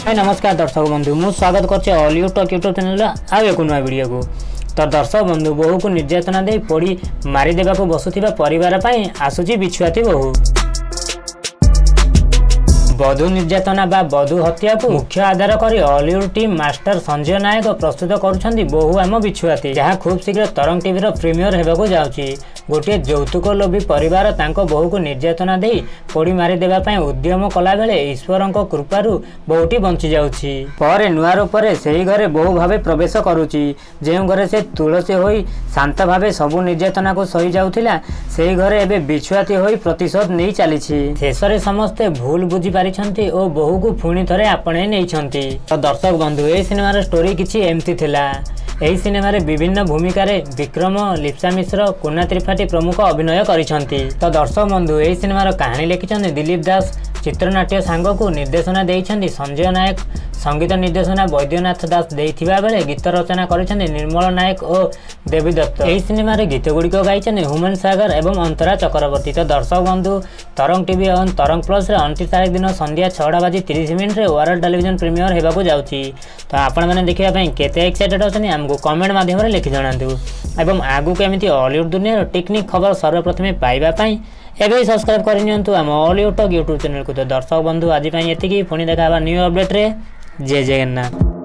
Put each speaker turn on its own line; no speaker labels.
नमस्कार दर्शक बंधु मु स्वागत करछे हॉलीवुड टॉक यूट्यूब चैनल आ एक नया वीडियो को। तो दर्शक बंधु बहु को निर्यातना दे पड़ी मारी देबा को बसुथिबा परिवार पई आसुची बिछुआती बहु। बधु निर्यातना बा बधु हत्या को मुख्य आधार करी हॉलीवुड टीम मास्टर संजय नायक प्रस्तुत करुछंती बहु आम बिछुआती, जहाँ खूब शीघ्र तरंग टीवी रो प्रीमियर हेबाको जाउची। गोटे यौतुक लोभी परिवार तांको बहु को निर्यातना दे पोड़ी मारी देबा पई उद्यम कला बेले ईश्वरंको कृपारु बहुटी बंची जाउची। पर नुआ रूपरे सेही घरे बहु भावे प्रवेश करूची, जेउ घरे से तुलसी होई शांत भावे सबु निर्यातना को सही जाउथिला सेही घरे एबे बिछुआती होई प्रतिशोध नै चालीछि। शेषरे समस्ते भूल बुझी पारिछंती ओ बहु को पुणी थरे आपणे नैछंती। तो दर्शक बंधु ए सिनेमार स्टोरी किछि एमती थिला। एही सिनेमा रे विभिन्न भूमिका रे विक्रम, लिप्सा मिश्र, कुना त्रिपाठी प्रमुख अभिनय करिसंती। तो दर्शक बंधु एही सिनेमार कहानी लिखिसंती दिलीप दास, चित्रनाट्य सांग को निर्देशना देइछंती संजय नायक, संगीत निर्देशना वैद्यनाथ दास देइथिबा बेले गीत रचना करिसंती निर्मल नायक और देवी दत्त। एही सिनेमा रे गीत गुडी को गाइछंती हुमन सागर एवं अंतरा चक्रवर्ती। तो दर्शक बंधु तरंग टीवी और तरंग प्लस रे 29 तारिख दिन संध्या 6:30 रे वर्ल्ड टेलीविजन प्रीमियर हेबाको जाउची। तो आपण माने देखिबा पई केते एक्साइटेड अछनी हमको कमेंट माध्यम रे लिखि जणांतु एवं आगु केमिति हॉलीवुड दुनिया टेक्निक खबर सर्वप्रथमे पाइबा पई एबे सब्सक्राइब करिनियंतु हम हॉलीवुड टॉक यूट्यूब चैनल को। तो दर्शक बंधु आज पई एतिकी पुणी देखा न्यू अपडेट रे। जय जगन्नाथ।